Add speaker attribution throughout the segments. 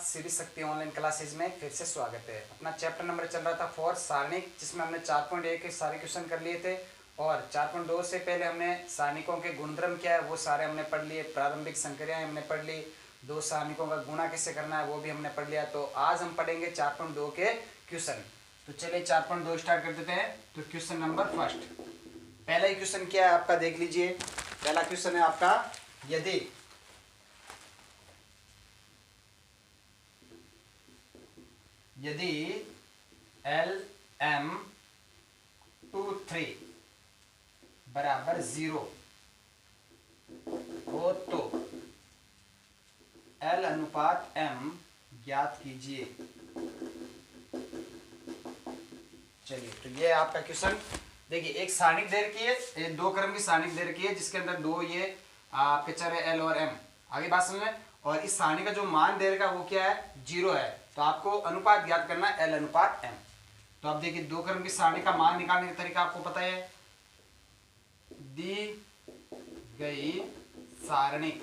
Speaker 1: Series शक्ति online classes में फिर से स्वागत है। अपना चैप्टर नंबर चल रहा था 4 सारणिक, जिसमें हमने 4.1 के सारे क्वेश्चन कर लिए थे और 4.2 से पहले हमने सारणिकों के गुणधर्म क्या है वो सारे हमने पढ़ लिए। प्रारंभिक संक्रियाएं हमने पढ़ ली, दो सारणिकों का गुणा कैसे करना है वो भी हमने पढ़ लिया। तो आज हम पढ़ेंगे 4.2 के क्वेश्चन। तो चलिए 4.2 स्टार्ट कर देते हैं। तो क्वेश्चन नंबर फर्स्ट, पहला ही क्वेश्चन क्या है आपका, देख लीजिए। पहला क्वेश्चन है आपका, यदि LM23 बराबर 0 हो तो L अनुपात M ज्ञात कीजिए। चलिए, तो ये आपका क्वेश्चन। देखिए, एक सारणिक दे रखी है, दो क्रम की सारणिक दे रखी है, जिसके अंदर दो ये आपके चर है L और M। आगे बात समझ में। और इस सारणी का जो मान दे रखा है वो क्या है, 0 है। तो आपको अनुपात ज्ञात करना है L अनुपात M। तो आप देखिए, दो क्रम की सारणी का मान निकालने का तरीका आपको पता है। दी गई सारणिक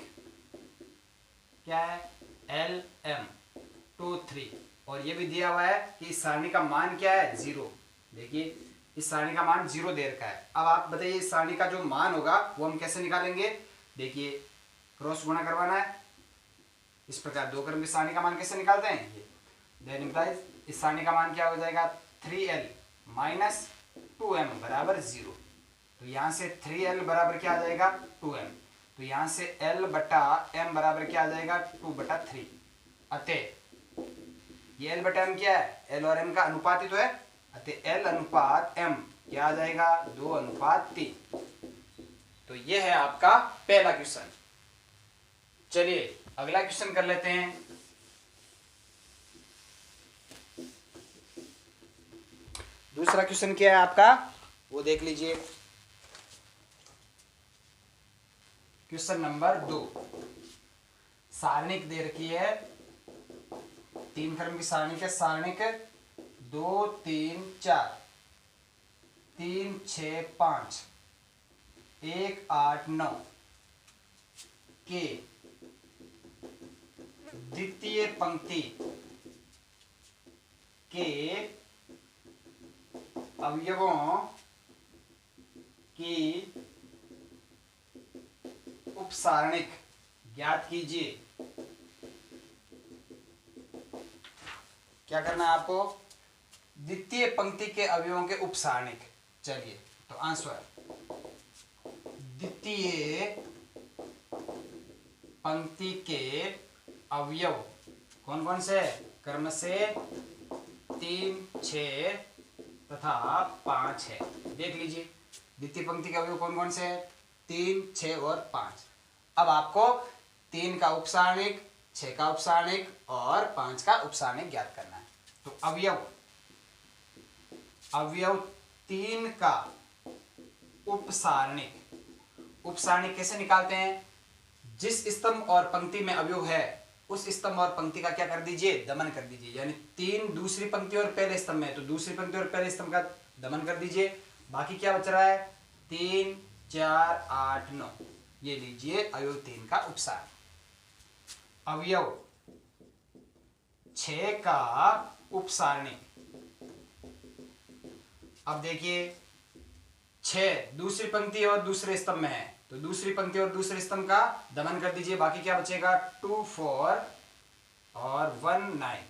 Speaker 1: क्या है, LM23, और ये भी दिया हुआ है कि इस सारणी का मान क्या है, 0। देखिए, इस सारणी का मान 0 दे रखा है। अब आप बताइए, इस सारणी का जो मान होगा वो हम कैसे निकालेंगे। देखिए, क्रॉस गुणा करवाना है। इस प्रकार दो क्रम की सारणी का मान कैसे निकालते हैं, ये देन इंप्लाइज इस सारणी का मान क्या हो जाएगा, 3L माइनस 2M बराबर 0। तो यहां से 3L बराबर क्या आ जाएगा, 2M। तो यहां से L बटा M बराबर क्या आ जाएगा, 2/3। अतः ये L बटा M क्या है, L और M का अनुपात ही तो है। अतः L अनुपात M क्या आ जाएगा, 2:3। तो ये है आपका पहला क्वेश्चन। चलिए अगला क्वेश्चन कर लेते हैं। दूसरा क्वेश्चन क्या है आपका, वो देख लीजिए। क्वेश्चन नंबर 2, सारणिक दे रखी है, तीन क्रम की सारणिक है। सारणिक 2 3 4 3 6 5 1 8 9 के द्वितीय पंक्ति के अवयवों की उपसारणिक ज्ञात कीजिए। क्या करना है आपको, द्वितीय पंक्ति के अवयवों के उपसारणिक। चलिए, तो आंसर, द्वितीय पंक्ति के अवयव कौन कौन से, क्रम से 3 6 तथा 5 है। देख लीजिए, द्वितीय पंक्ति के अवयव कौन कौन से है, 3 6 और 5। अब आपको 3 का उपसारणिक, 6 का उपसारणिक और 5 का उपसारणिक ज्ञात करना है। तो अवयव 3 का उपसारणिक कैसे निकालते हैं, जिस स्तंभ और पंक्ति में अवयव है उस स्तंभ और पंक्ति का क्या कर दीजिए, दमन कर दीजिए। यानी 3 दूसरी पंक्ति और पहले स्तंभ में है, तो दूसरी पंक्ति और पहले स्तंभ का दमन कर दीजिए। बाकी क्या बच रहा है, 3 4 8 9। ये लीजिए अवयव 3 का उपसार। अवयव 6 का उपसारणिक। अब देखिए, 6 दूसरी पंक्ति और दूसरे स्तंभ में है, तो दूसरी पंक्ति और दूसरे स्तंभ का दमन कर दीजिए। बाकी क्या बचेगा, 2 4 और 1 9।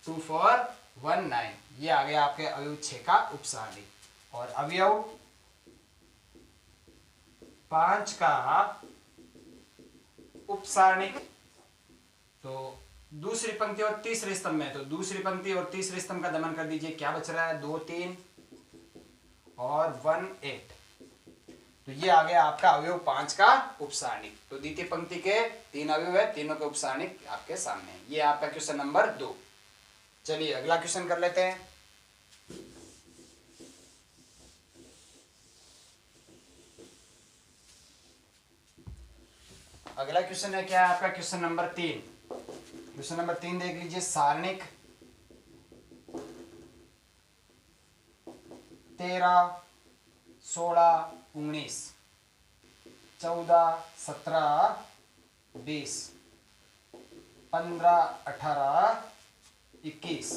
Speaker 1: 2 4 1 9, ये आ गया आपके अवयव 6 का उपसारणिक। और अवयव 5 का उपसारणिक, तो दूसरी पंक्ति और तीसरे स्तंभ में, तो दूसरी पंक्ति और तीसरे स्तंभ का दमन कर दीजिए। क्या बच रहा है, 2 3 और 1 8। तो ये आ गया आपका अवयव 5 का उपसारणिक। तो द्वितीय पंक्ति के 3 अवयव है, तीनों के उपसारणिक आपके सामने। ये आपका क्वेश्चन नंबर 2। चलिए अगला क्वेश्चन कर लेते हैं। अगला क्वेश्चन है क्या है आपका, क्वेश्चन नंबर 3। क्वेश्चन नंबर 3 देख लीजिए। सारणिक 13 16 19 14 17 20 15, 18, 21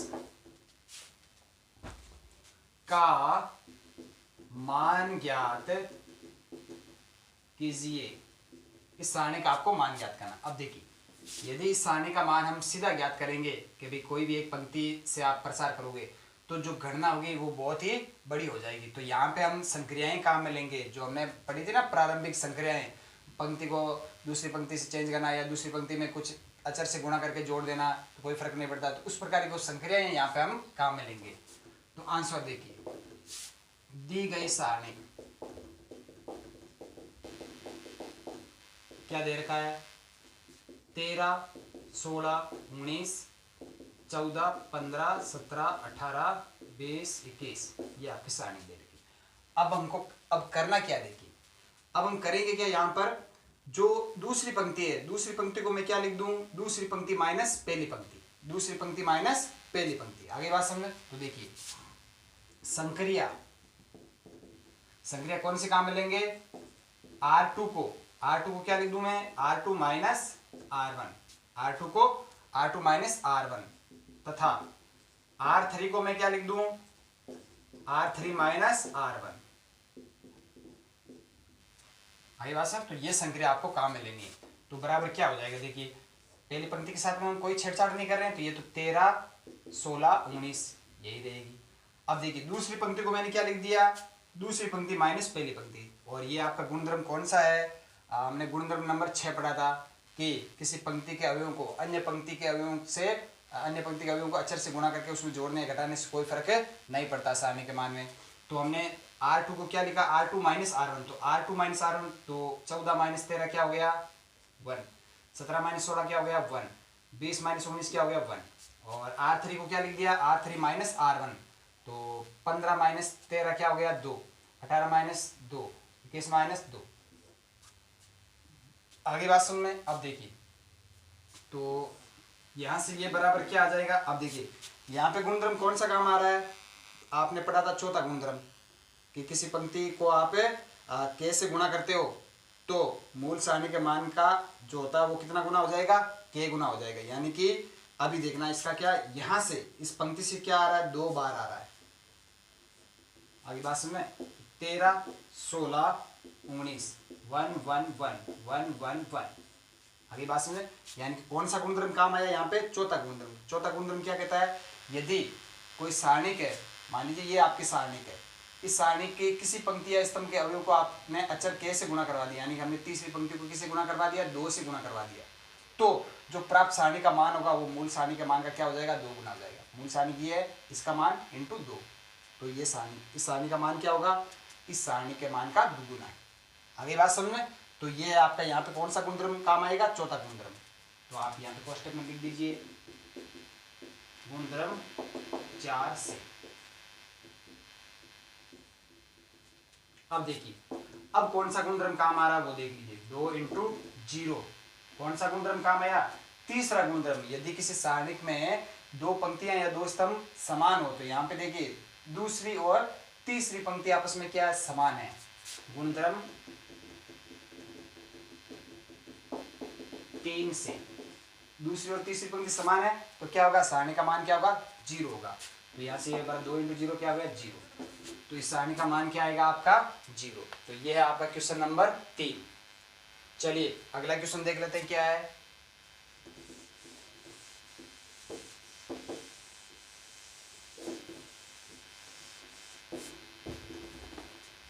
Speaker 1: का मान ज्ञात कीजिए। इस सारणी का आपको मान ज्ञात करना। अब देखिए, यदि इस सारणी का मान हम सीधा ज्ञात करेंगे कि भाई कोई भी एक पंक्ति से आप प्रसार करोगे तो जो गणना होगी वो बहुत ही बड़ी हो जाएगी। तो यहाँ पे हम संक्रियाएं काम में लेंगे, जो हमने पढ़ी थी ना प्रारंभिक संक्रियाएं, पंक्ति को दूसरी पंक्ति से चेंज करना या दूसरी पंक्ति में कुछ अचर से गुणा करके जोड़ देना, तो कोई फर्क नहीं पड़ता। तो उस प्रकार की संक्रियाएं यहाँ पे हम काम में लेंगे। तो आंसर देखिए, दी गई सारणी क्या दे रखा है, 13, 16, 19, 14, 15, 17, 18, 20, 21 ये आपकी सारणी दे रखी। अब हमको अब करना क्या, देखिए अब हम करेंगे क्या, यहाँ पर जो दूसरी पंक्ति है, दूसरी पंक्ति को मैं क्या लिख दूं, दूसरी पंक्ति माइनस पहली पंक्ति, दूसरी पंक्ति माइनस पहली पंक्ति। आगे बात समझ। तो देखिए संक्रिया, संक्रिया कौन से काम में लेंगे, R2 को क्या लिख दूं मैं, R2 माइनस R1, R2 को R2 माइनस R1 तथा R3 को मैं क्या लिख दूं, R3 माइनस R1। आगे बात सर। तो ये संक्रिया आपको काम में लेनी है। तो बराबर क्या हो जाएगा, देखिए पहली पंक्ति के साथ में हम कोई छेड़छाड़ नहीं कर रहे हैं, तो ये तो 13, 16, 19 यही रहेगी। अब देखिए दूसरी पंक्ति को मैंने क्या लिख दिया, दूसरी पंक्ति माइनस पहली पंक्ति। और ये आपका गुणधर्म कौन सा है, हमने गुणधर्म नंबर 6 पढ़ा था कि किसी पंक्ति के अवयवों को अन्य पंक्ति के अवयवों से, अन्य पंक्ति के अवयवों को अक्षर से गुणा करके उसमें जोड़ने या घटाने से कोई फर्क नहीं पड़ता सारणी के मान में। तो हमने R2 को क्या लिखा, R2 माइनस R1, तो R2 माइनस R1, तो 14 माइनस 13 क्या हो गया 1, 17 माइनस 16 क्या हो गया 1, 20 माइनस 19 क्या हो गया 1। और R3 को क्या लिख दिया, R3 माइनस R1, तो 15 माइनस 13 क्या हो गया 2, 18 माइनस 2, 21 माइनस 2। आगे बात सुन में। अब देखिए तो यहां से ये बराबर क्या आ जाएगा, अब देखिए यहाँ पे गुणधर्म कौन सा काम आ रहा है, आपने पढ़ा था चौथा गुणधर्म कि किसी पंक्ति को आप कैसे गुणा करते हो तो मूल सारणी के मान का जो होता है वो कितना गुना हो जाएगा, k गुना हो जाएगा। यानी कि अभी देखना इसका क्या, यहां से इस पंक्ति से क्या आ रहा है 2 बार आ रहा है। आगे बात समझ में, 13, 16, 19 1 1 1 1 1 1। आगे बात समझे, यानी कि कौन सा गुणधर्म काम आया यहाँ पे, चौथा गुणधर्म। चौथा गुणधर्म क्या कहता है, यदि कोई सारणिक है, मान लीजिए ये आपकी सारणिक है, इस सारणी के किसी पंक्ति या स्तंभ के अवयव को आपने अचर k से गुणा करवा दिया, यानी कि हमने तीसरी पंक्ति को किससे गुणा करवा दिया, 2 से गुणा करवा दिया, तो जो प्राप्त सारणी का मान होगा वो मूल सारणी के मान का क्या हो जाएगा, 2 गुना हो जाएगा। मूल सारणी ये है, इसका मान इंटू 2, तो ये सारणी, इस सारणी का मान क्या होगा, इस सारणी के मान का 2 गुना है। आगे बात समझ में। तो ये आपका यहाँ पे कौन सा गुणधर्म काम आएगा, चौथा गुणधर्म। तो आप यहाँ पे कोष्टक में लिख दीजिए गुणधर्म 4 से। अब देखिए अब कौन सा गुणधर्म काम आ रहा है वो देख लीजिए, 2 इंटू 0 कौन सा गुणधर्म काम आया, तीसरा गुणधर्म। यदि किसी सारणिक में 2 पंक्तियां या 2 स्तंभ समान हो, तो यहाँ पे देखिए दूसरी और तीसरी पंक्ति आपस में क्या है, समान है। गुणधर्म 3 से दूसरी और तीसरी पंक्ति समान है, तो क्या होगा, सारणी का मान क्या होगा, 0 होगा। तो यहाँ से 2 इंटू 0 क्या हो गया 0, तो इस सारणी का मान क्या आएगा आपका 0। तो ये है आपका क्वेश्चन नंबर 3। चलिए अगला क्वेश्चन देख लेते हैं क्या है।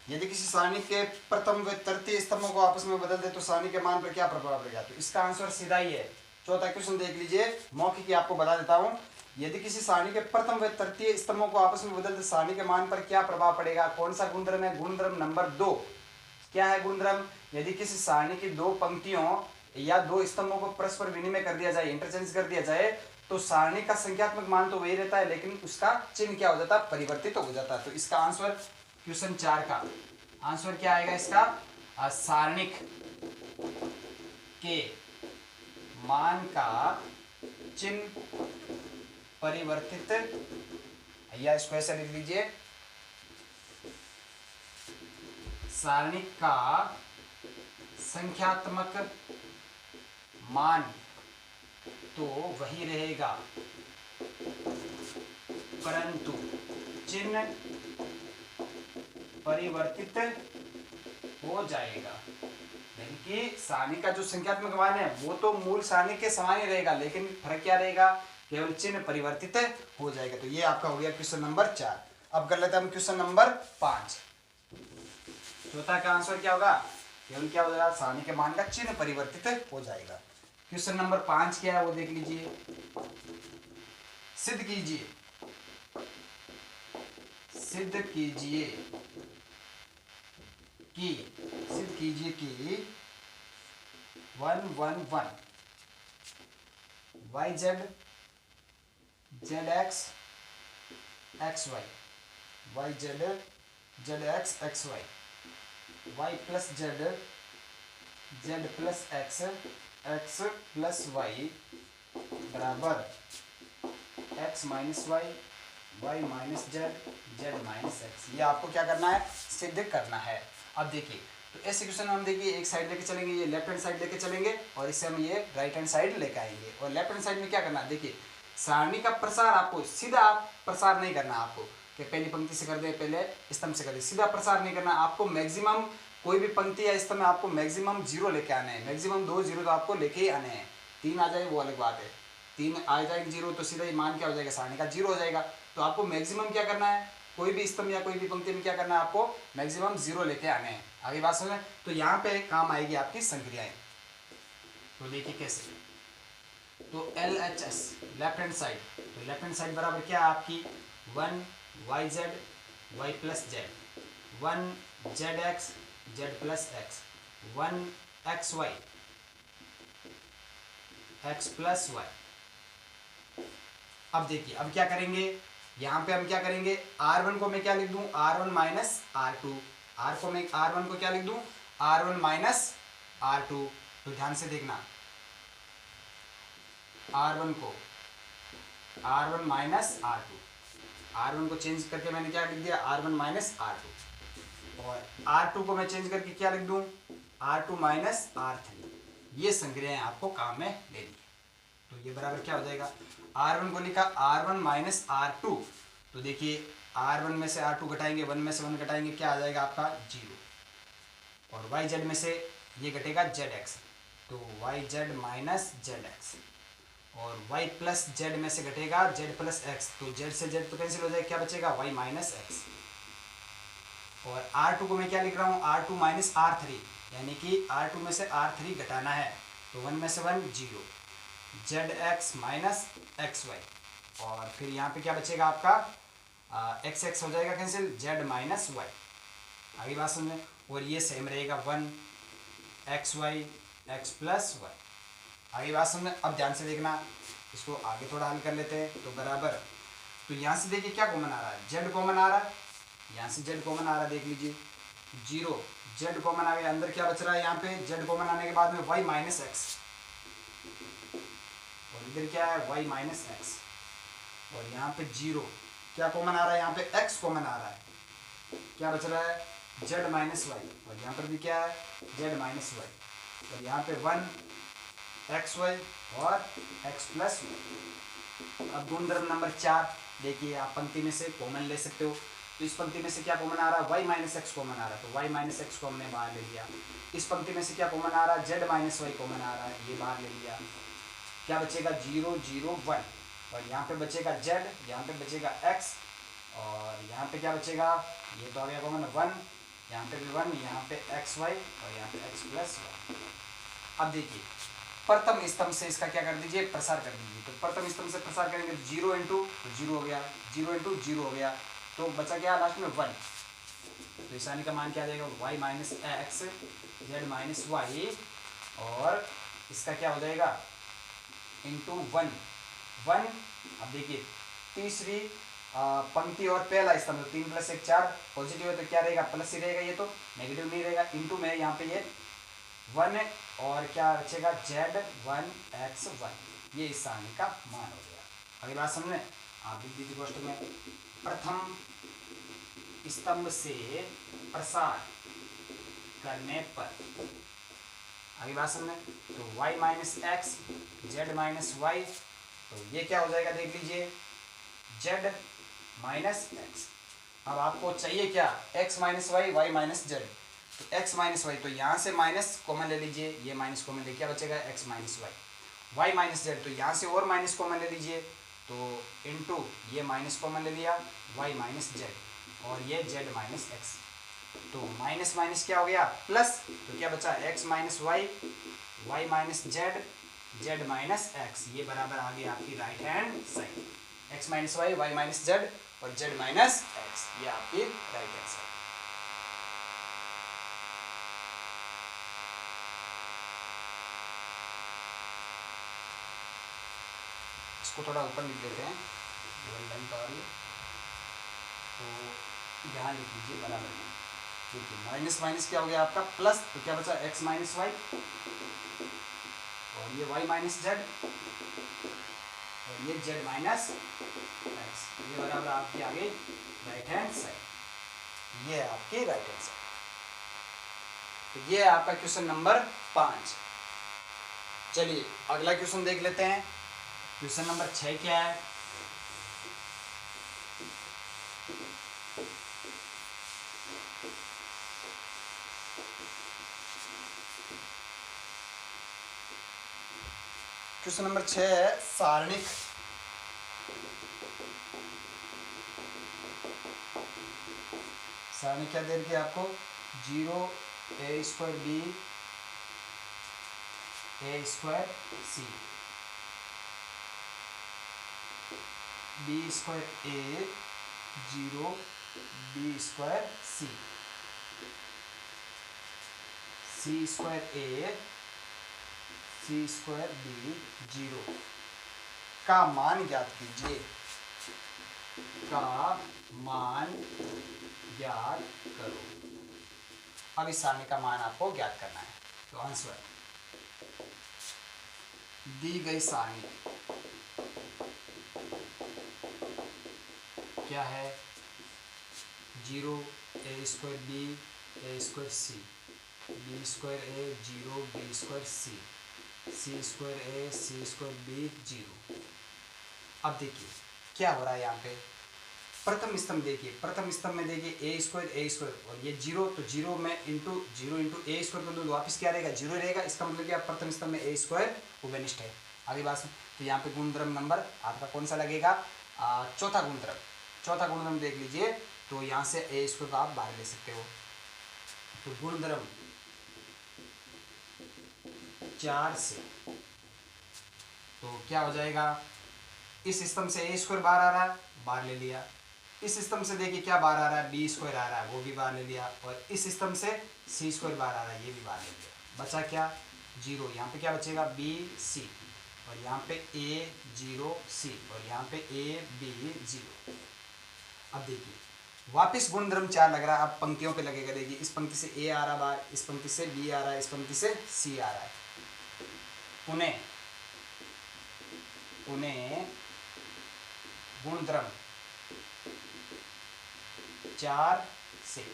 Speaker 1: यदि किसी सारणी के प्रथम व तृतीय स्तंभों को आपस में बदल दे तो सारणी के मान पर क्या प्रभाव पड़ेगा। तो इसका आंसर सीधा ही है, चौथा क्वेश्चन देख लीजिए, मौखिक आपको बता देता हूं। यदि किसी सारणी के प्रथम व तृतीय स्तंभों को आपस में बदल दे सारणी के मान पर क्या प्रभाव पड़ेगा। कौन सा गुणधर्म है, गुणधर्म नंबर 2। क्या है गुणधर्म, यदि किसी सारणी की 2 पंक्तियों या 2 स्तंभों को परस्पर विनिमय कर दिया जाए, इंटरचेंज कर दिया जाए, तो सारणी का संख्यात्मक मान तो वही रहता है, लेकिन उसका चिन्ह क्या हो जाता है, परिवर्तित हो जाता है। तो इसका आंसर क्वेश्चन 4 का आंसर क्या आएगा इसका, सारणिक के मान का चिन्ह परिवर्तित, या इसको ऐसे लिख लीजिए, सारणिक का संख्यात्मक मान तो वही रहेगा, परंतु चिन्ह परिवर्तित हो जाएगा। यानी कि सारणी का जो संख्यात्मक मान है वो तो मूल सारणी के समान ही रहेगा, लेकिन फर्क क्या रहेगा, केवल चिन्ह परिवर्तित हो जाएगा। तो ये आपका हो गया क्वेश्चन नंबर 4। अब कर लेते हैं हम क्वेश्चन नंबर 5। चौथा का आंसर क्या होगा, केवल क्या हो जाएगा, सारणी के मान का चिन्ह परिवर्तित हो जाएगा। क्वेश्चन नंबर 5 क्या है वो देख लीजिए। सिद्ध कीजिए, सिद्ध कीजिए कि 1 1 1 YZ ZX XY YZ ZX XY Y plus Z Z plus X X plus Y बराबर X minus Y Y minus Z Z minus X। ये आपको क्या करना है, सिद्ध करना है। अब देखिए, तो ऐसे क्वेश्चन हम देखिए एक साइड लेके चलेंगे, ये लेफ्ट हैंड साइड लेके चलेंगे और इससे हम ये राइट हैंड साइड लेके आएंगे। और लेफ्ट हैंड साइड में क्या करना है, देखिए सारणी का प्रसार आपको सीधा आप प्रसार नहीं करना, आपको कि पहली पंक्ति से कर दे, पहले स्तंभ से कर दे, सीधा प्रसार नहीं करना। आपको मैक्सिमम कोई भी पंक्ति या स्तंभ में आपको मैक्सिमम 0 लेके आने हैं, मैक्सिमम 2 0 तो आपको लेके ही आने हैं। 3 आ जाए वो अलग बात है, 3 आ जाएगा 0 तो सीधा ही मान क्या हो जाएगा, सारणी का 0 हो जाएगा। तो आपको मैक्सिमम क्या करना है, कोई भी स्तंभ या कोई भी पंक्ति में क्या करना है, आपको मैक्सिमम 0 लेके आने हैं। आगे बात समझ। तो यहाँ पे काम आएगी आपकी संक्रियाएं। तो देखिए कैसे, तो LHS लेफ्ट हैंड साइड, तो लेफ्ट हैंड साइड बराबर क्या है आपकी 1 YZ Y plus Z 1 ZX Z plus X 1 XY X plus Y। अब देखिए, अब क्या करेंगे, यहाँ पे हम क्या करेंगे, R1 को मैं क्या लिख दूं, R1 माइनस R2, R1 को क्या लिख दूं, R1 माइनस R2। तो ध्यान से देखना, R1 को R1 माइनस R2, R1 को चेंज करके मैंने क्या लिख दिया, R1 माइनस R2, और R2 को मैं चेंज करके क्या लिख दूं, R2 माइनस R3। ये संक्रियाएं आपको काम में लेनी है। तो ये बराबर क्या हो जाएगा, R1 को लिखा R1 माइनस R2, तो देखिए R1 में से R2 घटाएंगे, 1 में से 1 घटाएंगे, क्या आ जाएगा आपका 0, और YZ में से ये घटेगा ZX, तो YZ माइनस ZX, और Y प्लस Z में से घटेगा Z प्लस X, तो Z से Z तो कैंसिल हो जाएगा, क्या बचेगा Y माइनस X। और R2 को मैं क्या लिख रहा हूँ, R2 माइनस R3, यानी कि R2 में से R3 घटाना है, तो 1 में से 1 0, ZX माइनस XY, और फिर यहाँ पे क्या बचेगा आपका XX हो जाएगा कैंसिल, Z माइनस Y। आगे बात समझें, और ये सेम रहेगा 1 XY X प्लस Y। आगे बात समझें। अब ध्यान से देखना, इसको आगे थोड़ा हल कर लेते हैं। तो बराबर, तो यहाँ से देखिए क्या कॉमन आ रहा है, Z कॉमन आ रहा है, यहाँ से Z कॉमन आ रहा है, देख लीजिए 0, Z कॉमन आ गया, अंदर क्या बच रहा है, यहाँ पे Z कॉमन आने के बाद में Y माइनस X, और इधर क्या है Y माइनस X, और यहाँ पे 0, क्या कॉमन आ रहा है, यहाँ पे X कॉमन आ रहा है, क्या बच रहा है Z माइनस Y, और यहाँ पर भी क्या है Z माइनस Y, और यहाँ पे 1 XY और X प्लस Y। अब गुणधर्म नंबर 4 देखिए, आप पंक्ति में से कॉमन ले सकते हो। तो इस पंक्ति में से क्या कॉमन आ रहा है, Y माइनस X कॉमन आ रहा है, तो Y माइनस X को हमने बाहर ले लिया। इस पंक्ति में से क्या कॉमन आ रहा है, Z माइनस Y कॉमन आ रहा है, ये बाहर ले लिया। क्या बचेगा 0 0 1, और यहाँ पे बचेगा Z, यहाँ पे बचेगा X, और यहाँ पे क्या बचेगा, ये तो आ गया कॉमन 1, यहाँ पे भी 1, यहाँ पे XY और यहाँ पे X प्लस Y। अब देखिए प्रथम स्तंभ से इसका क्या कर दीजिए, प्रसार कर दीजिए। तो प्रथम स्तंभ से प्रसार करेंगे 0 इंटू, तो 0 हो गया, 0 इंटू 0 हो गया, तो बचा क्या लास्ट में 1। तो इस का मान क्या आ जाएगा, Y minus x Z minus y, और इसका क्या हो जाएगा इंटू 1 1। अब देखिए तीसरी पंक्ति और पहला स्तंभ, 3 प्लस 1 4, पॉजिटिव है तो क्या रहेगा, प्लस ही रहेगा, ये तो नेगेटिव नहीं रहेगा। इंटू में यहाँ पे ये 1 और क्या बचेगा Z1X1, ये इस सारणी का मान हो गया। अगली बात समझे, आप लिख दीजिए क्वेश्चन में, प्रथम स्तंभ से प्रसार करने पर आगे बात समझ में। तो y minus x z minus y, तो ये क्या हो जाएगा देख लीजिए, z माइनस एक्स। अब आपको चाहिए क्या, x minus y, y minus z. तो x माइनस वाई, तो यहाँ से माइनस कॉमन ले लीजिए, ये माइनस कॉमन ले, क्या बचेगा x minus y. Y minus z, तो यहाँ से और माइनस कॉमन ले लीजिए, तो इनटू ये माइनस कॉमन ले लिया, वाई माइनस जेड, और ये जेड माइनस एक्स। तो माइनस माइनस क्या हो गया प्लस, तो क्या बचा x minus y, y minus z, z minus x, ये बराबर आ गई आपकी right hand side. x minus y, y minus z और जेड माइनस एक्स, ये आपकी राइट हैंड साइड। इसको थोड़ा ऊपर लिख देते हैं, लाइन का, तो यहाँ लिख लीजिए बराबर में। देखिए माइनस माइनस क्या हो गया आपका प्लस, तो क्या बचा x माइनस वाई, और ये y माइनस जेड, और ये z माइनस एक्स, ये बराबर आपकी आ गई राइट हैंड साइड, ये आपकी राइट हैंड साइड। तो ये आपका क्वेश्चन नंबर 5। चलिए अगला क्वेश्चन देख लेते हैं। क्वेश्चन नंबर 6 क्या है, क्वेश्चन नंबर 6 है सारणिक क्या दे रखी है आपको, 0 a square b a square c, b square a 0 b square c, c square a c square b 0 का मान ज्ञात कीजिए, का मान ज्ञात करो। अब इस सारणी का मान आपको ज्ञात करना है। तो आंसर दी गई सारणी क्या है, 0 a square b a square c, b square a 0 b square c, c square a c square b 0। अब देखिए क्या हो रहा है यहाँ पे, प्रथम स्तंभ देखिए, प्रथम स्तंभ में देखिए a स्क्वायर और ये 0, तो 0 में इंटू a स्क्वायर कर दो, वापस क्या रहेगा 0 रहेगा। इसका मतलब क्या, प्रथम स्तंभ में a स्क्वायर उभयनिष्ठ है। आगे बात, तो यहाँ पे गुणधर्म नंबर आपका कौन सा लगेगा, चौथा गुणधर्म। चौथा गुणधर्म देख लीजिए, तो यहाँ से a स्क्वायर का आप बाहर ले सकते हो। तो गुणधर्म 4 से, तो क्या हो जाएगा, इस स्तंभ से a स्क्वायर बाहर आ रहा है, बाहर ले लिया। इस स्तंभ से देखिए क्या बाहर आ रहा है, b स्क्वायर आ रहा है, वो भी बाहर ले लिया। और इस स्तंभ से c स्क्वायर बाहर आ रहा है, ये भी बाहर ले लिया। बचा क्या 0, यहाँ पे क्या बचेगा b c, और यहाँ पे a 0 c, और यहाँ पे a b 0। अब देखिए वापिस गुणधर्म 4 लग रहा है, अब पंक्तियों पे लगेगा। देखिए इस पंक्ति से a आ रहा बाहर, इस पंक्ति से b आ रहा है, इस पंक्ति से c आ रहा है। उन्हें गुणधर्म 4 से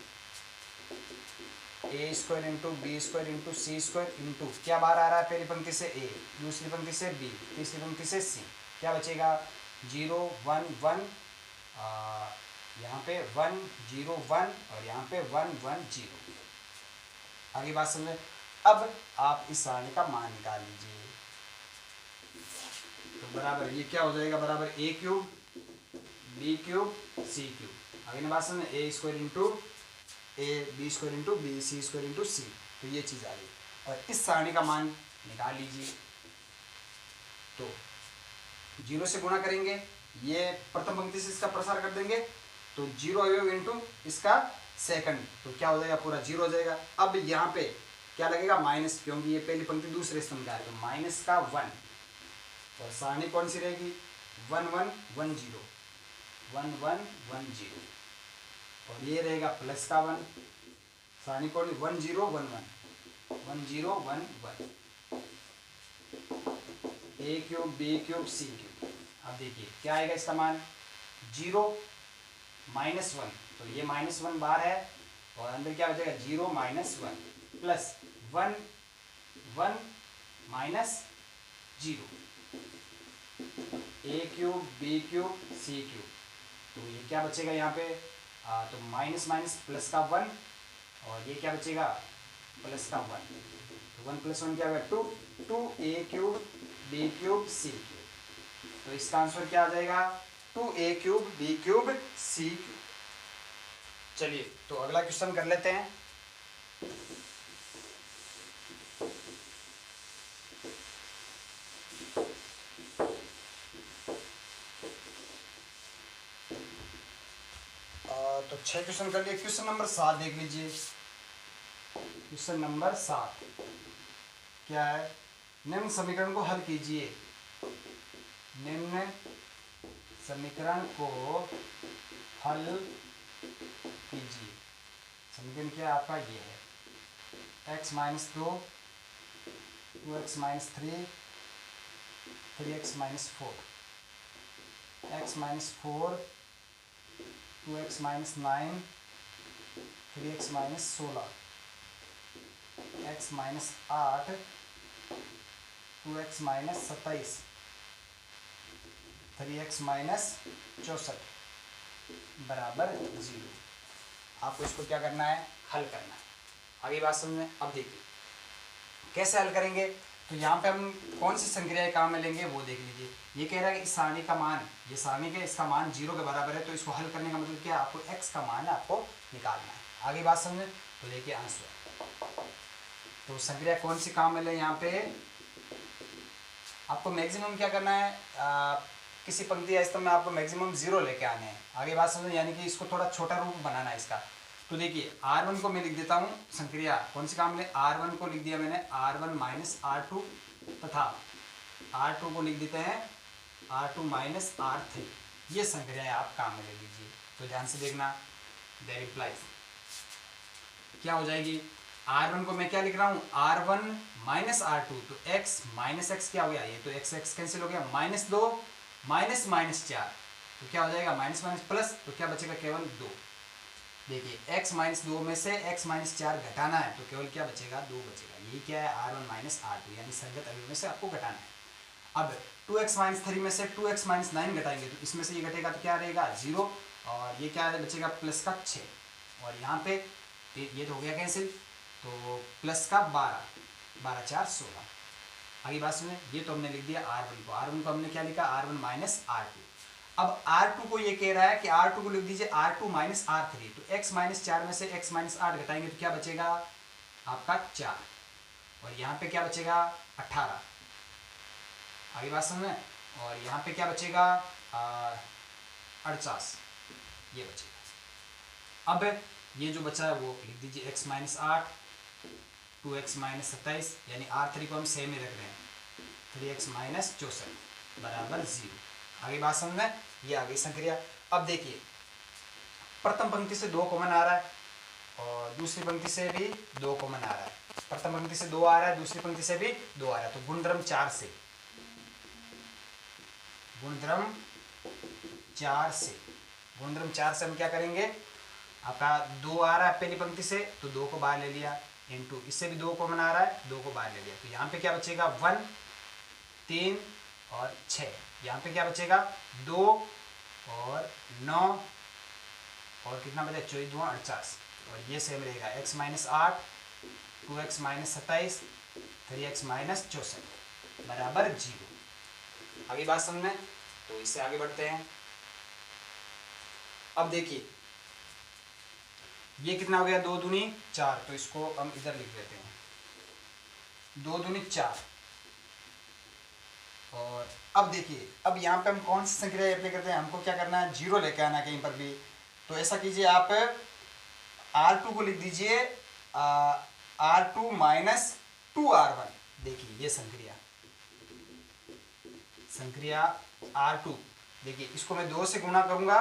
Speaker 1: a square into b square into c square into क्या बाहर आ रहा है, पहली पंक्ति से a, दूसरी पंक्ति से b, तीसरी पंक्ति से c, क्या बचेगा 0 1 1, यहाँ पे 1 0 1, और यहाँ पे 1 1 0। आगे बात समझे। अब आप इस सारणी का मान निकाल लीजिए, तो बराबर ये क्या हो जाएगा, बराबर a cube b cube c cube. आगे बात समझे, a square into a b square into b c square into c, तो ये चीज़ आ गई। और इस सारणी का मान निकाल लीजिए, तो 0 से गुणा करेंगे, ये प्रथम पंक्ति से इसका प्रसार कर देंगे, तो 0 अवयव इंटू इसका सेकंड, तो क्या हो जाएगा, पूरा 0 हो जाएगा। अब यहाँ पे क्या लगेगा माइनस, क्योंकि ये पहली पंक्ति दूसरे स्तंभ का है, तो माइनस का 1, और सारणी कौन सी रहेगी 1 1 1 0 1 1 1 0, और ये रहेगा प्लस का 1, सारणी कौन 1 0 1 1 1 0 1 1, a cube b cube c cube. अब देखिए क्या आएगा इसका मान 0 माइनस 1, तो ये माइनस 1 बाहर है, और अंदर क्या बचेगा 0 माइनस 1 प्लस 1 1 माइनस 0, ए cube B cube C cube. तो ये क्या बचेगा यहाँ पे, तो माइनस माइनस प्लस का 1, और ये क्या बचेगा प्लस का 1। तो 1 + 1 क्या होगा 2, 2a cube B cube C cube. तो इसका आंसर क्या आ जाएगा 2a cube B cube C cube. चलिए तो अगला क्वेश्चन कर लेते हैं। तो 6 क्वेश्चन कर लिए। क्वेश्चन नंबर 7 देख लीजिए। क्वेश्चन नंबर 7 क्या है, निम्न समीकरण को हल कीजिए। निम्न समीकरण को हल कीजिए। समीकरण क्या है आपका, ये है x - 2 2x - 3 3x - 4 x - 4 2x - 9 3x - 16 x - 8 2x - 27 3x - 64 बराबर 0। आपको इसको क्या करना है, हल करना है। आगे बात समझ में। अब देखिए कैसे हल करेंगे। तो यहाँ पे हम कौन सी संक्रियाएं काम में लेंगे वो देख लीजिए। ये कह रहा है कि इस सारणी का मान, ये सारणी के इसका मान 0 के बराबर है। तो इसको हल करने का मतलब क्या है, आपको x का मान आपको निकालना है। आगे बात समझे। तो देखिए आंसर, तो संक्रिया कौन सी काम में ले, यहाँ पे आपको मैक्सिमम क्या करना है, किसी पंक्ति या स्तंभ में आपको मैक्सिमम 0 लेके आने हैं। आगे बात समझे, यानी कि इसको थोड़ा छोटा रूप बनाना है इसका। तो देखिए R1 को मैं लिख देता हूँ, संक्रिया कौन सी काम में, R1 को लिख दिया मैंने R1 - R2 तथा R2 को लिख देते हैं R2 - R3। ये संक्रिया आप काम में ले लीजिए। तो ध्यान से देखना, दैट इम्प्लाइज क्या हो जाएगी, R1 को मैं क्या लिख रहा हूँ R1 - R2, तो x - x क्या हो गया, ये तो x x कैंसिल हो गया, -2 -4, तो क्या हो जाएगा माइनस माइनस प्लस, तो क्या बचेगा केवल 2। देखिए x - 2 में से x - 4 घटाना है, तो केवल क्या बचेगा 2 बचेगा। यही क्या है R1 - R2, यानी संगत अवयव में से आपको घटाना है। अब 2x - 3 में से 2x - 9 घटाएंगे, तो इसमें से ये घटेगा तो क्या रहेगा 0, और ये क्या बचेगा प्लस का 6, और यहाँ पे ये तो हो गया कैंसिल, तो प्लस का 12 12 4 16। आगे बात सुने, ये तो हमने लिख दिया R1 को हमने क्या लिखा R1 - R2। अब R2 को ये कह रहा है कि R2 को लिख दीजिए R2 - R3, तो x - 4 में से x - 8 घटाएंगे तो क्या बचेगा आपका 4, और यहाँ पे क्या बचेगा 18। आगे बात समझ, और यहाँ पे क्या बचेगा 48, ये बचेगा। अब ये जो बचा है वो लिख दीजिए x - 8 2x - 27, यानी R3 को हम सेम ही रख रहे हैं 3x - 64 बराबर 0। आगे बात समझ में, ये आ गई संक्रिया। अब देखिए प्रथम पंक्ति से 2 कॉमन आ रहा है और दूसरी पंक्ति से भी 2 कॉमन आ रहा है। प्रथम पंक्ति से 2 आ रहा है, दूसरी पंक्ति से भी 2 आ रहा है, तो गुणधर्म 4 से हम क्या करेंगे, आपका 2 आ रहा है पहली पंक्ति से, तो 2 को बाहर ले लिया, इनटू इससे भी 2 कॉमन आ रहा है, 2 को बाहर ले लिया, तो यहाँ पे क्या बचेगा 1 3 और 6। यहाँ पे क्या बचेगा 2 और 9 और कितना बचा 24 2 48, और ये सेम रहेगा x - 8 2x - 27 3x - 64 बराबर 0। आगे बात समझ में, तो इससे आगे बढ़ते हैं। अब देखिए ये कितना हो गया 2 दूनी 4, तो इसको हम इधर लिख देते हैं 2 दूनी 4। और अब देखिए, अब यहाँ पे हम कौन सी संक्रिया अप्लाई करते हैं, हमको क्या करना है 0 लेके आना कहीं पर भी। तो ऐसा कीजिए आप R2 को लिख दीजिए R2 - 2R1। देखिए ये संक्रिया R2, देखिए इसको मैं 2 से गुणा करूंगा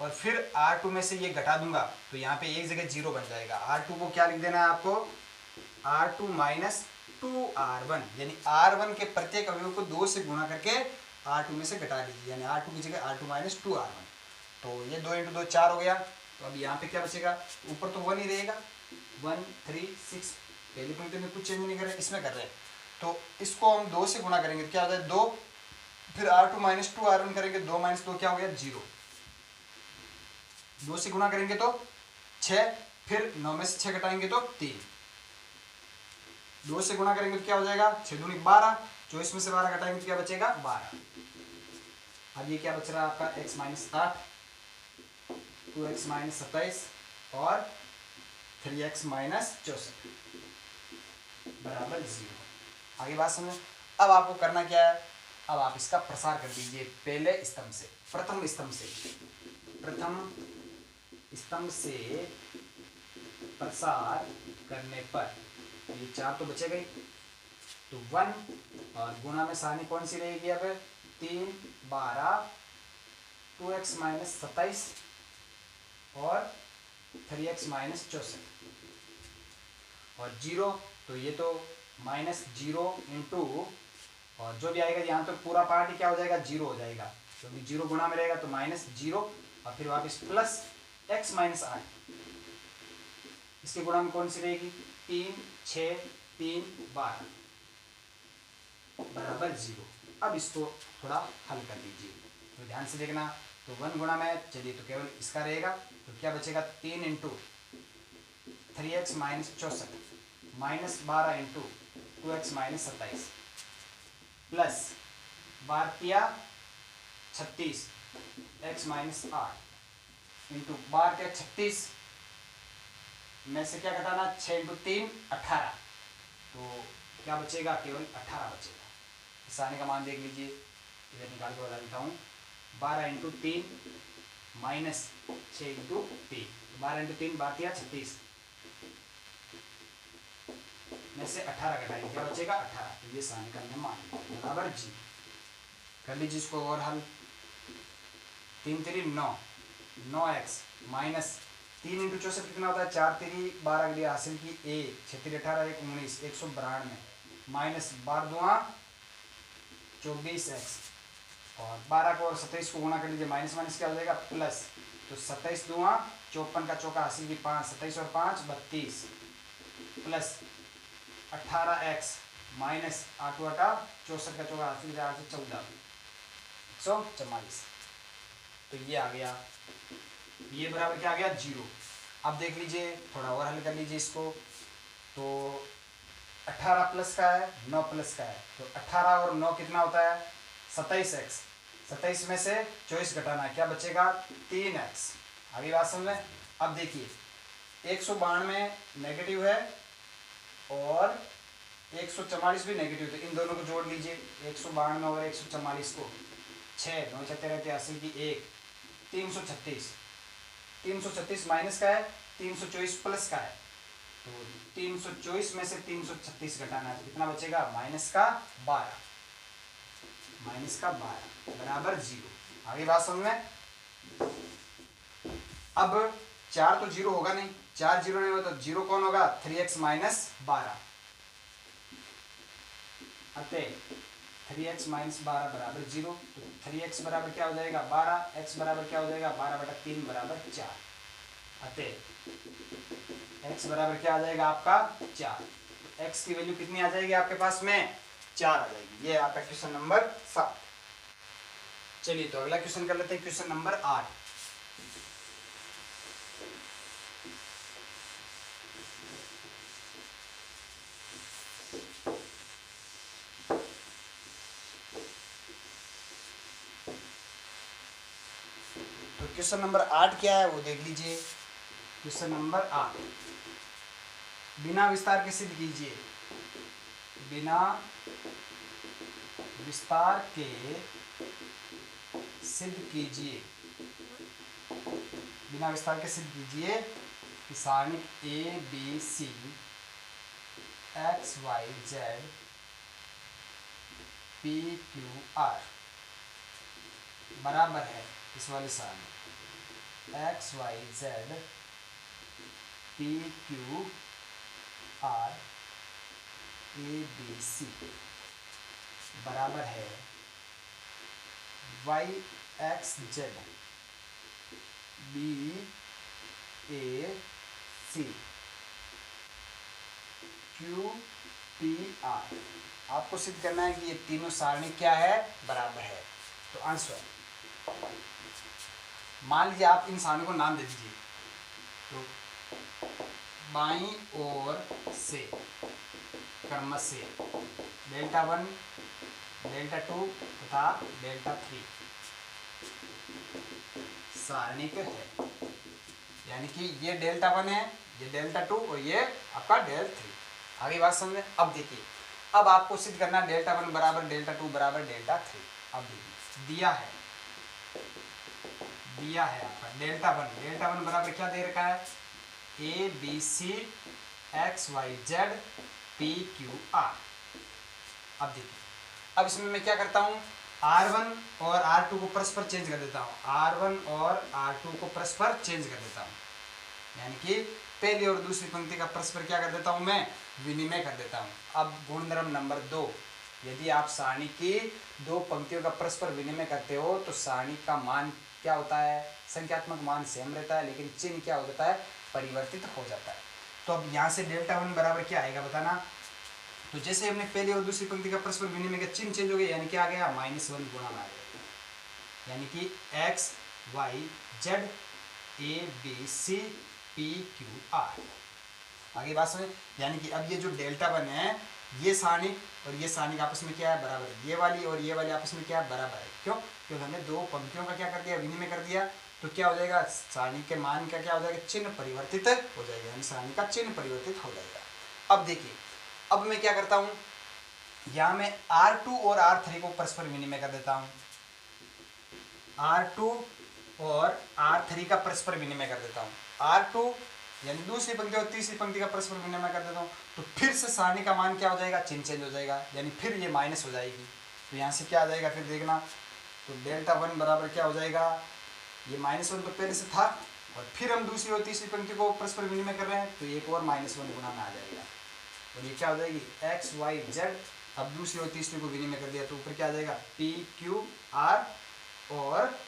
Speaker 1: और फिर R2 में से ये घटा दूंगा, तो यहाँ पे एक जगह 0 बन जाएगा। R2 को क्या लिख देना है आपको R2 - 2R1, यानी R1 के प्रत्येक अवयव को 2 से गुणा करके R2 में से घटा लीजिए, यानी R2 की जगह R2 - 2R1। तो ये 2 × 2 4 हो गया। तो अब यहाँ पे क्या बचेगा, ऊपर तो 1 ही रहेगा 1 3 6, पहली पंक्ति में कुछ चेंज नहीं कर रहे, इसमें कर रहे हैं। तो इसको हम 2 से गुना करेंगे तो क्या होता है 2, फिर R2 माइनस 2 R1 करेंगे, 2 माइनस 2 क्या हो गया 0, 2 से गुना करेंगे तो 6, फिर 9 में से 6 घटाएंगे तो 3, 2 से गुना करेंगे तो क्या हो जाएगा 6 दूनी 12, 24 में से 12 घटाएंगे तो क्या बचेगा 12। अब ये क्या बच रहा है आपका x माइनस 8, 2x माइनस 27 और 3x माइनस 64 बराबर 0। आगे बात समझ। अब आपको करना क्या है, अब आप इसका प्रसार कर दीजिए पहले स्तंभ से, प्रथम स्तंभ से प्रसार करने पर ये 4 तो बचेगा ही, तो 1 और गुणा में सारणी कौन सी रहेगी, अब 3 12 2x माइनस 27 और 3x माइनस 64 और 0, तो ये तो माइनस 0 इंटू और जो भी आएगा यहाँ तो पूरा पार्ट ही क्या हो जाएगा 0 हो जाएगा, क्योंकि 0 गुणा में रहेगा तो माइनस 0 और फिर वापस प्लस x माइनस 8, इसके गुणा में कौन सी रहेगी 3 6 3 12 बराबर 0। अब इसको थोड़ा हल कर लीजिए, तो ध्यान से देखना, तो 1 गुणा में चलिए तो केवल इसका रहेगा, तो क्या बचेगा 3 into 3x minus 64 minus 12 into 2x minus 27 plus 12 36 x minus 8 into 12 36 में से क्या घटाना 6 इंटू 3 18, तो क्या बचेगा केवल 18 बचेगा। सारणी का मान देख लीजिए, इधर निकाल के बता देता हूँ, 12 इंटू 3 माइनस 6 इंटू 3, 12 इंटू 3 12 36 में से 18 घटाएंगे क्या बचेगा 18, तो ये सारणी का हमने मान बराबर जी। कर लीजिए इसको और हल, 3 3 9 9x माइनस 3 इंटू 64 कितना होता है 4 3 12 के लिए हासिल की 1 6 3 18 1 19 192 माइनस 12 24x और 12 को और 27 को गुणा कर लीजिए, माइनस माइनस क्या हो जाएगा प्लस, तो 27 दूँ 54 का चौका हासिल की 5 27 और 5 32 प्लस 18x माइनस 8 64 का चौका हासिल की 8 से 14 144, तो ये आ गया, ये बराबर क्या आ गया 0। अब देख लीजिए थोड़ा और हल कर लीजिए इसको, तो 18 प्लस का है 9 प्लस का है, तो 18 और 9 कितना होता है 27x, 27 में से 24 घटाना है क्या बचेगा 3x। आगे बात समझ में। अब देखिए 192 नेगेटिव है और 144 भी नेगेटिव, तो इन दोनों को जोड़ लीजिए, 192 और 144 को 6 9 6 83 की 1 336, 336 माइनस का है 324 प्लस का है, तो 324 में से 336 घटाना है तो कितना बचेगा माइनस का 12 बराबर 0। आगे बात समझ में। अब 4 तो 0 होगा नहीं, 4 0 नहीं होगा तो 0 कौन होगा 3x माइनस 12, अतः 3x माइनस 12 बराबर 0, तो 3x बराबर क्या हो जाएगा 12, x बराबर क्या हो जाएगा 12/3 बराबर 4, अतः x बराबर क्या आ जाएगा आपका 4, x की वैल्यू कितनी आ जाएगी आपके पास में 4 आ जाएगी। ये आपका क्वेश्चन नंबर 7। चलिए तो अगला क्वेश्चन कर लेते हैं, क्वेश्चन नंबर 8। क्वेश्चन नंबर 8 क्या है वो देख लीजिए। क्वेश्चन नंबर 8, बिना विस्तार के सिद्ध कीजिए, बिना विस्तार के सिद्ध कीजिए, बिना विस्तार के सिद्ध कीजिए कि सारणी a b c x y z p q r बराबर है इस वाली सारणी x y z p q r a b c बराबर है y x z b a c q p r. आपको सिद्ध करना है कि ये तीनों सारणी क्या है, बराबर है। तो आंसर, मान लीजिए आप इन सारणी को नाम दे दीजिए। तो बाईं ओर से क्रम से डेल्टा 1, डेल्टा 2 तथा डेल्टा 3 सारणिक है। यानी कि ये डेल्टा 1 है, ये डेल्टा 2 और ये आपका डेल्टा 3। आगे बात समझ में। अब देखिए, अब आपको सिद्ध करना है डेल्टा 1 बराबर डेल्टा 2 बराबर डेल्टा 3। अब देखिए दिया है आपका डेल्टा 1 बराबर क्या दे रखा है, a b c x y z p q r. अब देखिए, अब इसमें मैं क्या करता हूँ, R1 और R2 को परस्पर चेंज कर देता हूँ, R1 और R2 को परस्पर चेंज कर देता हूँ। यानी कि पहली और दूसरी पंक्ति का परस्पर क्या कर देता हूँ, मैं विनिमय कर देता हूँ। अब गुणधर्म नंबर 2, यदि आप सारणी की दो पंक्तियों का परस्पर विनिमय करते हो तो सारणी का मान क्या होता है, संख्यात्मक मान सेम रहता है, लेकिन चिन्ह क्या हो जाता है, परिवर्तित हो जाता है। तो अब यहाँ से डेल्टा 1 बराबर क्या आएगा बताना। तो जैसे हमने पहली और दूसरी पंक्ति का परस्पर विनिमय का चिन्ह चेंज हो गया, यानी क्या आ गया, -1 गुणा आ गया। यानी कि x y z a b c p q r. आगे बात समझ। यानी कि अब ये जो डेल्टा 1 है, ये सारणी और ये सारणी आपस में क्या है, बराबर है। ये वाली और ये वाली आपस में क्या है, बराबर है। क्यों? क्योंकि हमने दो पंक्तियों का क्या कर दिया, विनिमय कर दिया। तो क्या हो जाएगा, सारणी के मान का क्या हो जाएगा, चिन्ह परिवर्तित हो जाएगा, यानी सारणी का चिन्ह परिवर्तित हो जाएगा। अब देखिए, अब मैं क्या करता हूँ, यहाँ मैं R2 और R3 को परस्पर विनिमय कर देता हूँ। R2 और R3 का परस्पर विनिमय कर देता हूँ। R2 यानी दूसरी पंक्ति और तीसरी पंक्ति का परस्पर विनिमय कर देता हूँ। तो फिर से सारणी का मान क्या हो जाएगा, चिन्ह चेंज हो जाएगा, यानी फिर ये माइनस हो जाएगी। तो यहाँ से क्या आ जाएगा, फिर देखना, तो डेल्टा 1 बराबर क्या हो जाएगा, ये -1 तो पहले से था, और फिर हम दूसरी और तीसरी पंक्ति को परस्पर विनिमय कर रहे हैं, तो एक और -1 गुना में आ जाएगा, और ये क्या हो जाएगी, एक्स वाई जेड। अब दूसरी और तीसरी को विनिमय कर दिया तो ऊपर क्या आ जाएगा, पी क्यू आर और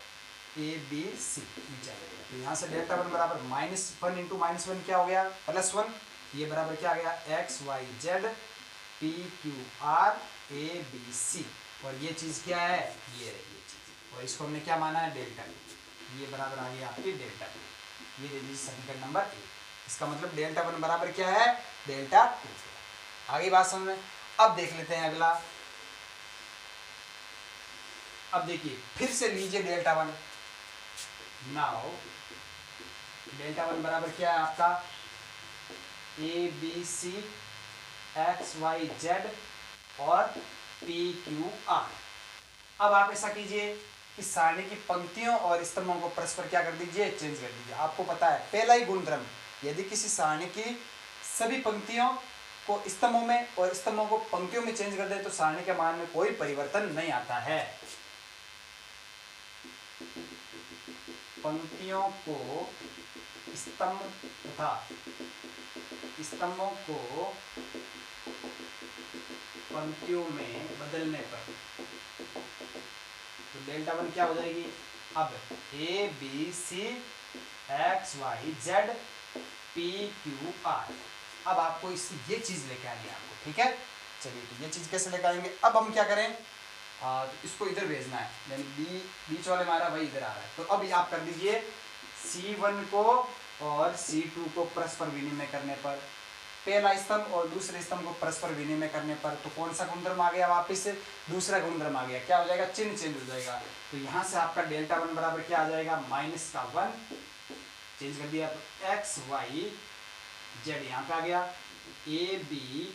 Speaker 1: ए बी सी नीचे आ जाएगा। तो यहाँ से डेल्टा 1 बराबर -1 इंटू -1 क्या हो गया, +1। ये बराबर क्या आ गया, x y z p q r a b c, और ये चीज़ क्या है, ये रही ये चीज़, और इसको हमने क्या माना है, डेल्टा। ये बराबर आ गया आपकी डेल्टा। ये दे दीजिए समीकरण नंबर 1। इसका मतलब डेल्टा 1 बराबर क्या है, डेल्टा 2। आगे बात समझ में। अब देख लेते हैं अगला। अब देखिए, फिर से लीजिए डेल्टा 1। नाउ डेल्टा 1 बराबर क्या है आपका, a b c x y z और पी क्यू आर। अब आप ऐसा कीजिए कि सारणी की पंक्तियों और स्तंभों को परस्पर क्या कर दीजिए, चेंज कर दीजिए। आपको पता है पहला ही गुणधर्म, यदि किसी सारणी की सभी पंक्तियों को स्तंभों में और स्तंभों को पंक्तियों में चेंज कर दे तो सारणी के मान में कोई परिवर्तन नहीं आता है। पंक्तियों को स्तंभ तथा स्तंभों को पंक्तियों में बदलने पर तो डेल्टा 1 क्या हो जाएगी, अब a b c x y z p q r. अब आपको इससे ये चीज़ लेके आनी है आपको, ठीक है। चलिए, तो ये चीज़ कैसे लेके आएंगे, अब हम क्या करें, तो इसको इधर भेजना है, यानी बीच वाले हमारा वही इधर आ रहा है। तो अब आप कर दीजिए C1 को और C2 को परस्पर विनिमय करने पर, पहला स्तंभ और दूसरे स्तंभ को परस्पर विनिमय करने पर, तो कौन सा गुणधर्म आ गया, वापस से दूसरा गुणधर्म आ गया। क्या हो जाएगा, चिन्ह चेंज हो जाएगा। तो यहाँ से आपका डेल्टा 1 बराबर क्या आ जाएगा, -1 चेंज कर दिया, तो एक्स वाई जेड यहाँ पे आ गया, ए बी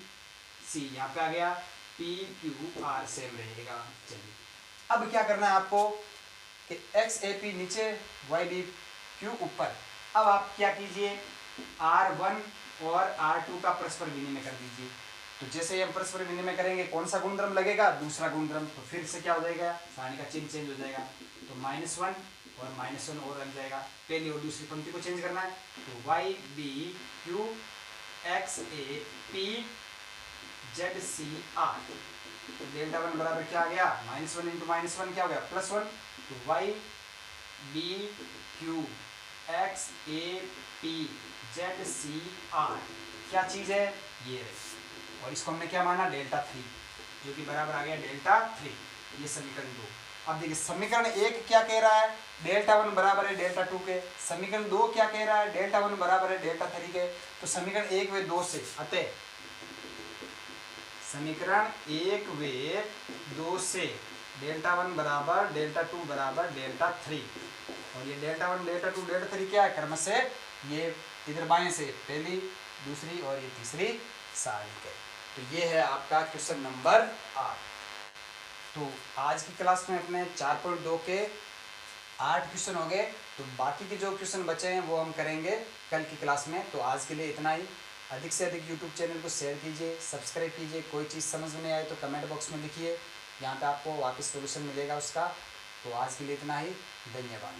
Speaker 1: सी यहाँ पे आ गया, पी क्यू आर सेम रहेगा। चलिए, अब क्या करना है आपको कि एक्स ए पी नीचे, वाई बी क्यू ऊपर। अब आप क्या कीजिए, R1 और R2 का परस्पर विनिमय कर दीजिए। तो जैसे ही हम परस्पर विनिमय करेंगे कौन सा गुणधर्म लगेगा, दूसरा गुणधर्म। तो फिर से क्या हो जाएगा, सारणी का चिन्ह चेंज हो जाएगा। तो -1 और -1 और लग जाएगा। पहली और दूसरी पंक्ति को चेंज करना है, तो y b q x a p z c r. तो डेल्टा 1 बराबर क्या आ गया, -1 इंटू -1 क्या हो गया, +1। तो y b q x a p z c r क्या चीज़ है, ये रही। और इसको हमने क्या माना, डेल्टा 3, जो कि बराबर आ गया डेल्टा 3। ये समीकरण 2। अब देखिए समीकरण 1 क्या कह रहा है, डेल्टा 1 बराबर है डेल्टा 2 के। समीकरण 2 क्या कह रहा है, डेल्टा 1 बराबर है डेल्टा 3 के। तो समीकरण 1 व 2 से, अतः समीकरण 1 व 2 से डेल्टा 1 बराबर डेल्टा 2 बराबर डेल्टा 3, और ये डेल्टा 1 डेल्टा 2 डेल्टा 3 क्या है, क्रमशः ये इधर बाएं से पहली, दूसरी और ये तीसरी सारणी के। तो ये है आपका क्वेश्चन नंबर 8। तो आज की क्लास में अपने 4.2 के 8 क्वेश्चन हो गए। तो बाकी के जो क्वेश्चन बचे हैं वो हम करेंगे कल की क्लास में। तो आज के लिए इतना ही। अधिक से अधिक यूट्यूब चैनल को शेयर कीजिए, सब्सक्राइब कीजिए। कोई चीज़ समझ में नहीं आए तो कमेंट बॉक्स में लिखिए, यहाँ पे आपको वापस सोल्यूशन मिलेगा उसका। तो आज के लिए इतना ही, धन्यवाद।